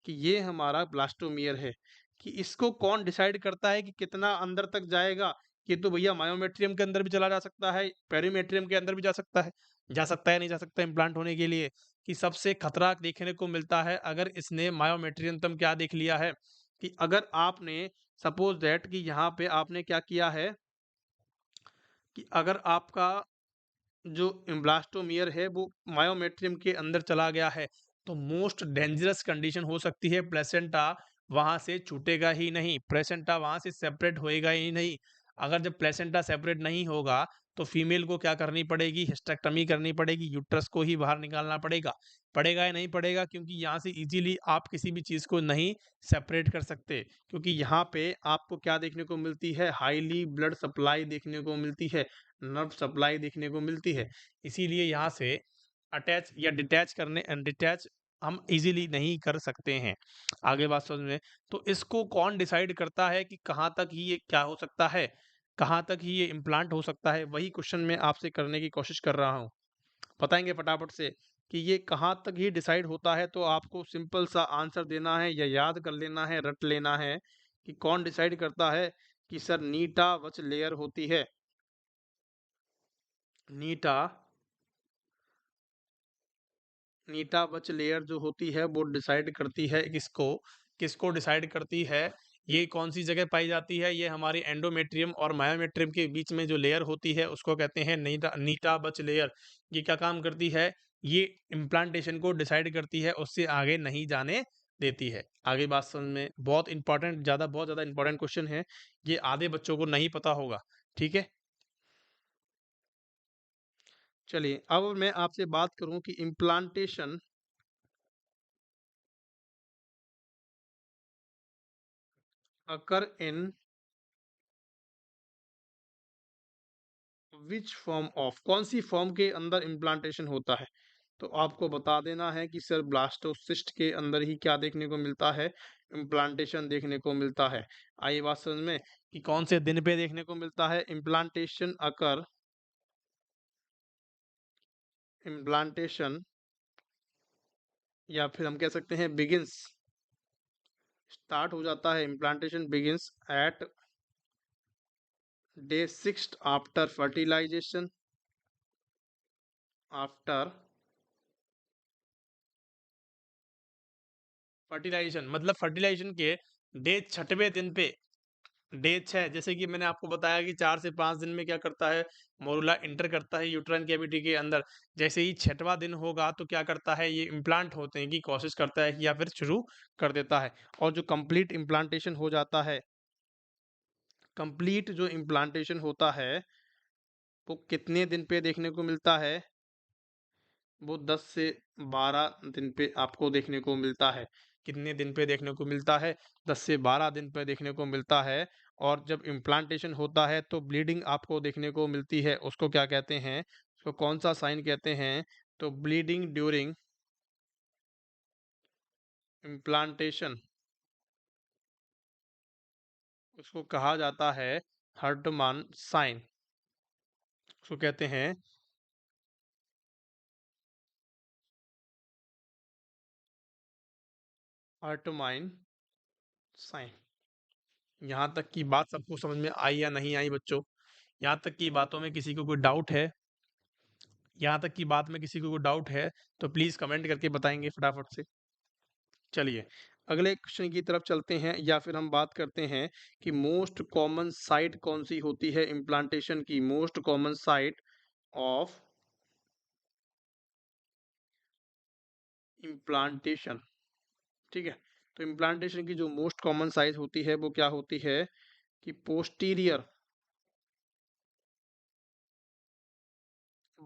कि ये हमारा ब्लास्टोमियर है, कि इसको कौन डिसाइड करता है कि कितना अंदर तक जाएगा? ये तो भैया मायोमेट्रियम के अंदर भी चला जा सकता है, पेरीमेट्रियम के अंदर भी जा सकता है। जा सकता है नहीं जा सकता इम्प्लांट होने के लिए? कि सबसे खतरा देखने को मिलता है अगर इसने मायोमेट्रियम तम क्या देख लिया है, कि अगर आपने सपोज दैट कि यहाँ पे आपने क्या किया है, कि अगर आपका जो ब्लास्टोमियर है वो मायोमेट्रियम के अंदर चला गया है तो मोस्ट डेंजरस कंडीशन हो सकती है, प्लेसेंटा वहां से छूटेगा ही नहीं, प्लेसेंटा वहां से सेपरेट होएगा ही नहीं। अगर जब प्लेसेंटा सेपरेट नहीं होगा तो फीमेल को क्या करनी पड़ेगी? हिस्टेक्टमी करनी पड़ेगी, यूट्रस को ही बाहर निकालना पड़ेगा। पड़ेगा या नहीं पड़ेगा? क्योंकि यहाँ से इजीली आप किसी भी चीज को नहीं सेपरेट कर सकते, क्योंकि यहाँ पे आपको क्या देखने को मिलती है? हाईली ब्लड सप्लाई देखने को मिलती है, नर्व सप्लाई देखने को मिलती है। इसीलिए यहाँ से अटैच या डिटैच करने डिटैच हम इजीली नहीं कर सकते हैं। आगे बात समझ में? तो इसको कौन डिसाइड करता है कि कहाँ तक ही ये क्या हो सकता है, कहाँ तक ही ये इम्प्लांट हो सकता है? वही क्वेश्चन मैं आपसे करने की कोशिश कर रहा हूँ। बताएंगे फटाफट से कि ये कहाँ तक ही डिसाइड होता है? तो आपको सिंपल सा आंसर देना है या याद कर लेना है, रट लेना है कि कौन डिसाइड करता है? कि सर नीटा वच लेयर होती है। नीटा नीटा बच लेयर जो होती है वो डिसाइड करती है किसको किसको डिसाइड करती है, ये कौन सी जगह पाई जाती है, ये हमारी एंडोमेट्रियम और मायोमेट्रियम के बीच में जो लेयर होती है उसको कहते हैं नीटा नीटा बच लेयर। ये क्या काम करती है, ये इम्प्लांटेशन को डिसाइड करती है, उससे आगे नहीं जाने देती है। आगे बात समझ में बहुत इंपॉर्टेंट, बहुत ज़्यादा इंपॉर्टेंट क्वेश्चन है, ये आधे बच्चों को नहीं पता होगा। ठीक है, चलिए अब मैं आपसे बात करूं कि implantation occur in which form of, कौन सी फॉर्म के अंदर इम्प्लांटेशन होता है। तो आपको बता देना है कि सर ब्लास्टोसिस्ट के अंदर ही क्या देखने को मिलता है, इम्प्लांटेशन देखने को मिलता है। आइए बात समझ में कि कौन से दिन पे देखने को मिलता है इम्प्लांटेशन अकर, इम्प्लांटेशन या फिर हम कह सकते हैं बिगिंस, स्टार्ट हो जाता है, implantation begins at day 6 after fertilisation, after fertilisation मतलब फर्टिलाइजेशन के डे 6वें दिन पे, डे 6 जैसे कि मैंने आपको बताया कि 4 से 5 दिन में क्या करता है, मोरुला इंटर करता है यूट्राइन कैविटी के अंदर। जैसे ही 6वां दिन होगा तो क्या करता है, ये इम्प्लांट होते हैं, की कोशिश करता है कि या फिर शुरू कर देता है। और जो कंप्लीट इम्प्लांटेशन हो जाता है, कंप्लीट जो इम्प्लांटेशन होता है वो कितने दिन पे देखने को मिलता है, वो 10 से 12 दिन पे आपको देखने को मिलता है। कितने दिन पे देखने को मिलता है, 10 से 12 दिन पे देखने को मिलता है। और जब इम्प्लांटेशन होता है तो ब्लीडिंग आपको देखने को मिलती है, उसको क्या कहते हैं, उसको कौन सा साइन कहते हैं, तो ब्लीडिंग ड्यूरिंग इम्प्लांटेशन, उसको कहा जाता है हर्टमान साइन, उसको कहते हैं हर्टमाइन साइन। यहाँ तक की बात सबको समझ में आई या नहीं आई बच्चों, यहाँ तक की बातों में किसी को कोई डाउट है, यहाँ तक की बात में किसी को कोई डाउट है तो प्लीज कमेंट करके बताएंगे फटाफट से। चलिए अगले क्वेश्चन की तरफ चलते हैं, या फिर हम बात करते हैं कि मोस्ट कॉमन साइट कौन सी होती है इम्प्लांटेशन की, most common site of implantation. ठीक है, तो इम्प्लांटेशन की जो मोस्ट कॉमन साइज होती है वो क्या होती है कि posterior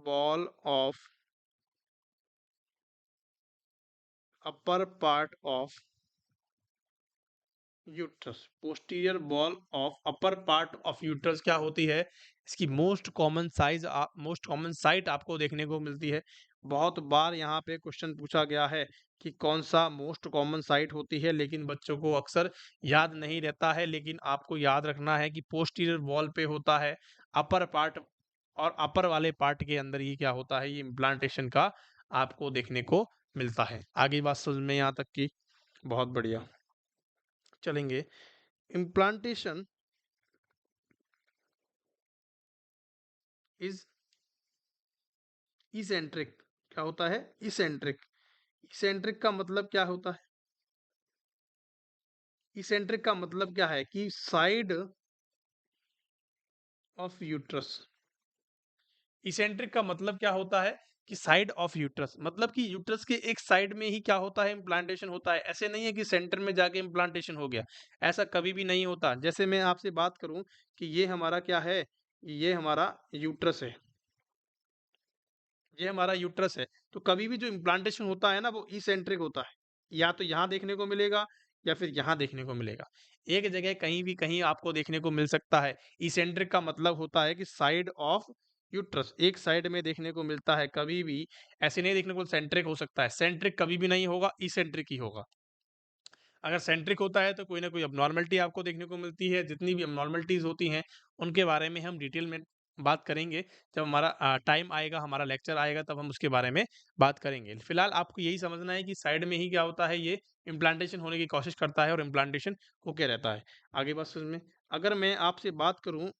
wall of upper part of uterus, posterior wall of upper part of uterus क्या होती है, इसकी most common size, most common site आपको देखने को मिलती है। बहुत बार यहाँ पे क्वेश्चन पूछा गया है कि कौन सा मोस्ट कॉमन साइट होती है, लेकिन बच्चों को अक्सर याद नहीं रहता है। लेकिन आपको याद रखना है कि पोस्टीरियर वॉल पे होता है, अपर पार्ट, और अपर वाले पार्ट के अंदर ही क्या होता है, ये इम्प्लांटेशन का आपको देखने को मिलता है। आगे बात समझ में यहाँ तक की, बहुत बढ़िया, चलेंगे। इम्प्लांटेशन इज इसेंट्रिक, क्या होता है, इसेंट्रिक। इसेंट्रिक का मतलब क्या होता है, इसेंट्रिक का मतलब क्या है कि साइड ऑफ यूट्रस, इसेंट्रिक का मतलब क्या होता है कि साइड ऑफ यूट्रस, मतलब कि यूट्रस के एक साइड में ही क्या होता है, इम्प्लांटेशन होता है। ऐसे नहीं है कि सेंटर में जाके इम्प्लांटेशन हो गया, ऐसा कभी भी नहीं होता। जैसे मैं आपसे बात करूं कि ये हमारा क्या है, ये हमारा यूट्रस है, ये हमारा यूट्रस है, तो कभी भी जो इम्प्लांटेशन होता है ना वो इसेंट्रिक होता है, या तो यहाँ देखने को मिलेगा या फिर यहाँ देखने को मिलेगा, एक जगह कहीं भी कहीं आपको देखने को मिल सकता है। इसेंट्रिक का मतलब होता है कि साइड ऑफ यूट्रस, एक साइड में देखने को मिलता है, कभी भी ऐसे नहीं देखने को सेंट्रिक हो सकता है, सेंट्रिक कभी भी नहीं होगा, इसेंट्रिक ही होगा। अगर सेंट्रिक होता है तो कोई ना कोई अबनॉर्मलिटी आपको देखने को मिलती है, जितनी भी अबनॉर्मलिटीज होती हैं उनके बारे में हम डिटेल में बात करेंगे, जब हमारा टाइम आएगा, हमारा लेक्चर आएगा, तब हम उसके बारे में बात करेंगे। फिलहाल आपको यही समझना है कि साइड में ही क्या होता है, ये इम्प्लांटेशन होने की कोशिश करता है और इम्प्लांटेशन होके रहता है। आगे बात समझ में, अगर मैं आपसे बात करूं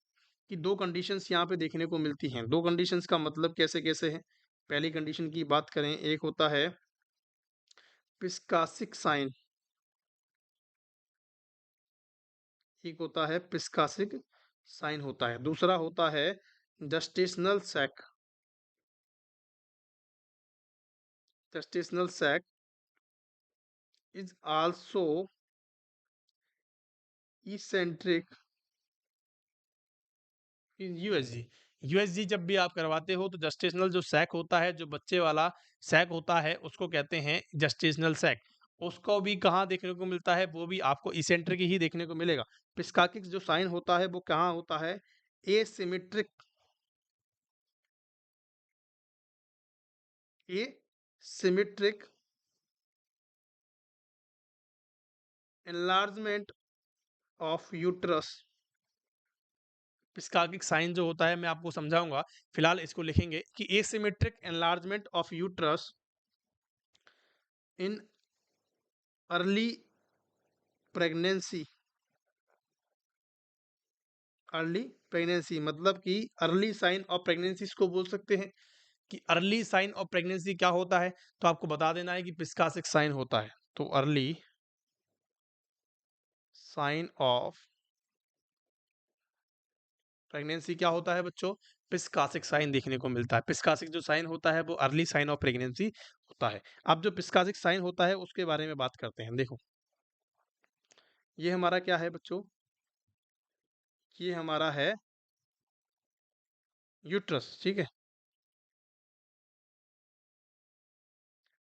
कि दो कंडीशंस यहाँ पे देखने को मिलती हैं। दो कंडीशंस का मतलब कैसे-कैसे है? पहली कंडीशन की बात करें, एक होता है पिस्कासिक साइन, एक होता है पिस्कासिक साइन होता है, दूसरा होता है gestational sac. Gestational sac is also eccentric in USG। USG जब भी आप करवाते हो तो जस्टेशनल जो सैक होता है, जो बच्चे वाला सैक होता है, उसको कहते हैं जस्टेशनल सैक। उसको भी कहाँ देखने को मिलता है? वो भी आपको इसेंट्रिक ही देखने को मिलेगा। पिस्काकिक जो साइन होता है वो कहाँ होता है? Asymmetric, asymmetric enlargement of uterus। Piskacek sign जो होता है मैं आपको समझाऊंगा, फिलहाल इसको लिखेंगे कि asymmetric enlargement of uterus in early pregnancy. Early pregnancy मतलब कि अर्ली साइन ऑफ प्रेगनेंसी इसको बोल सकते हैं कि अर्ली साइन ऑफ प्रेगनेंसी क्या होता है, तो आपको बता देना है कि पिस्कासिक साइन होता है। तो अर्ली साइन ऑफ प्रेगनेंसी क्या होता है बच्चों? पिस्कासिक साइन देखने को मिलता है। पिस्कासिक जो साइन होता है वो अर्ली साइन ऑफ प्रेगनेंसी होता है। अब जो पिस्कासिक साइन होता है उसके बारे में बात करते हैं। देखो, ये हमारा क्या है बच्चों? ये हमारा है यूट्रस, ठीक है?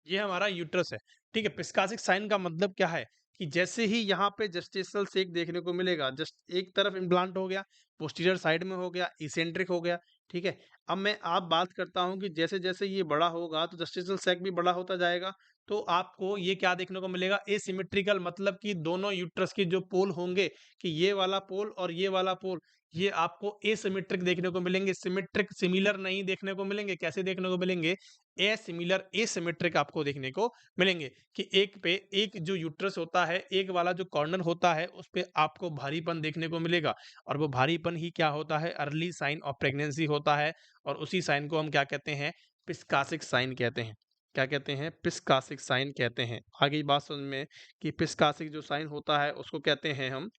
ये हमारा यूट्रस है, ठीक है? पिस्कासिक साइन का मतलब क्या है कि जैसे ही यहाँ पे जस्टेशनल सेक देखने को मिलेगा, जस्ट एक तरफ इम्प्लांट हो गया, पोस्टीरियर साइड में हो गया, इसेंट्रिक हो गया, ठीक है? अब मैं आप बात करता हूँ कि जैसे-जैसे ये बड़ा होगा तो जस्टेशनल सैक भी बड़ा होता जाएगा, तो आपको ये क्या देखने को मिलेगा? एसिमेट्रिकल, मतलब कि दोनों यूट्रस के जो पोल होंगे, कि ये वाला पोल और ये वाला पोल, ये आपको एसिमेट्रिक देखने को मिलेंगे, सिमेट्रिक, सिमिलर नहीं देखने को मिलेंगे। कैसे देखने को मिलेंगे? एसिमिलर, एसिमेट्रिक आपको देखने को मिलेंगे कि एक पे एक जो यूट्रस होता है, एक वाला जो कॉर्नर होता है, उस पे आपको भारीपन देखने को मिलेगा और वो भारीपन ही क्या होता है? अर्ली साइन ऑफ प्रेगनेंसी होता है और उसी साइन को हम क्या कहते हैं? पिस्कासिक साइन कहते हैं। क्या कहते हैं? पिस्कासिक साइन कहते हैं। आ गई बात समझ में कि पिस्कासिक जो साइन होता है उसको कहते हैं हम,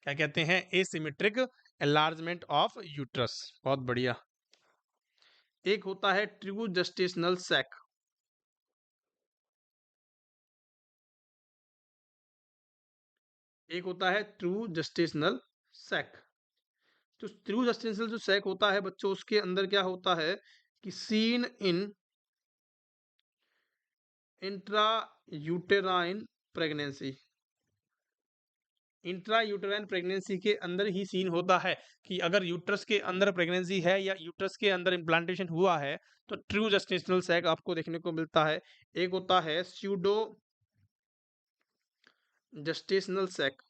क्या कहते हैं? Asymmetric enlargement of uterus. बहुत बढ़िया। एक होता है ट्रू जस्टेशनल सैक। एक होता है ट्रू जस्टेशनल सैक। तो ट्रू जस्टेशनल जो सैक होता है बच्चों, उसके अंदर क्या होता है कि seen in intra uterine pregnancy. Intra uterine pregnancy के अंदर ही सीन होता है कि अगर यूट्रस के अंदर प्रेगनेंसी है या यूट्रस के अंदर इम्प्लांटेशन हुआ है तो ट्रू जस्टेशनल सैक आपको देखने को मिलता है। एक होता है स्यूडो जस्टेशनल सैक।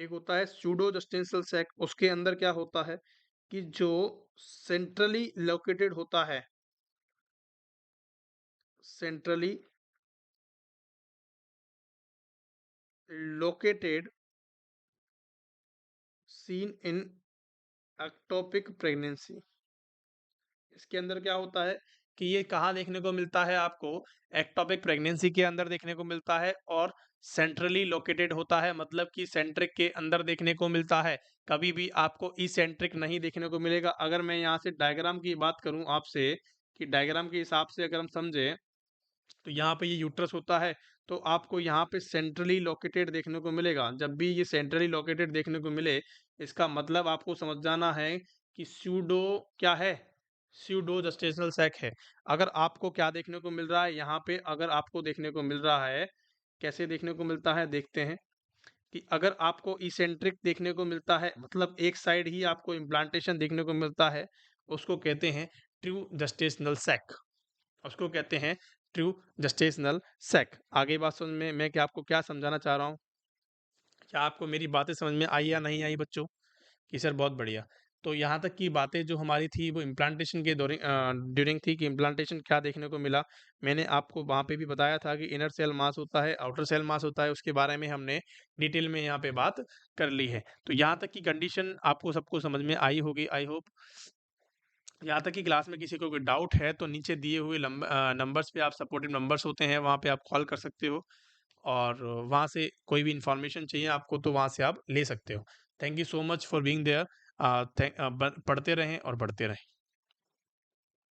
एक होता है स्यूडो जस्टेंशियल सैक। उसके अंदर क्या होता है कि जो सेंट्रली लोकेटेड होता है, centrally located seen in ectopic pregnancy. इसके अंदर क्या होता है कि ये कहाँ देखने को मिलता है आपको? एक्टोपिक प्रेगनेंसी के अंदर देखने को मिलता है और सेंट्रली लोकेटेड होता है, मतलब कि सेंट्रिक के अंदर देखने को मिलता है। कभी भी आपको इसेंट्रिक नहीं देखने को मिलेगा। अगर मैं यहाँ से डायग्राम की बात करूँ आपसे, कि डायग्राम के हिसाब से अगर हम समझें तो यहाँ पे ये यूट्रस होता है, तो आपको यहाँ पे सेंट्रली लोकेटेड देखने को मिलेगा। जब भी ये सेंट्रली लोकेटेड देखने को मिले, इसका मतलब आपको समझ जाना है कि स्यूडो क्या है? स्यूडो जस्टेशनल सैक है। अगर आपको क्या देखने को मिल रहा है यहाँ पे, अगर आपको देखने को मिल रहा है, कैसे देखने को मिलता है देखते हैं कि अगर आपको इसेंट्रिक देखने को मिलता है, मतलब एक साइड ही आपको इम्प्लांटेशन देखने को मिलता है, उसको कहते हैं ट्रू जस्टेशनल सैक। उसको कहते हैं ट्रू जस्टेशनल सैक। आगे बात समझ में, मैं क्या आपको क्या समझाना चाह रहा हूँ? क्या आपको मेरी बातें समझ में आई या नहीं आई बच्चों? कि सर बहुत बढ़िया। तो यहाँ तक की बातें जो हमारी थी वो इम्प्लांटेशन के ड्यूरिंग थी कि इम्प्लांटेशन क्या देखने को मिला। मैंने आपको वहाँ पे भी बताया था कि इनर सेल मास होता है, आउटर सेल मास होता है, उसके बारे में हमने डिटेल में यहाँ पे बात कर ली है। तो यहाँ तक की कंडीशन आपको सबको समझ में आई होगी, आई होप। यहाँ तक कि क्लास में किसी को कोई डाउट है तो नीचे दिए हुए नंबर्स पे आप सपोर्टिव नंबर्स होते हैं, वहाँ पे आप कॉल कर सकते हो और वहाँ से कोई भी इन्फॉर्मेशन चाहिए आपको तो वहाँ से आप ले सकते हो। Thank you so much for being there. पढ़ते रहें और बढ़ते रहें।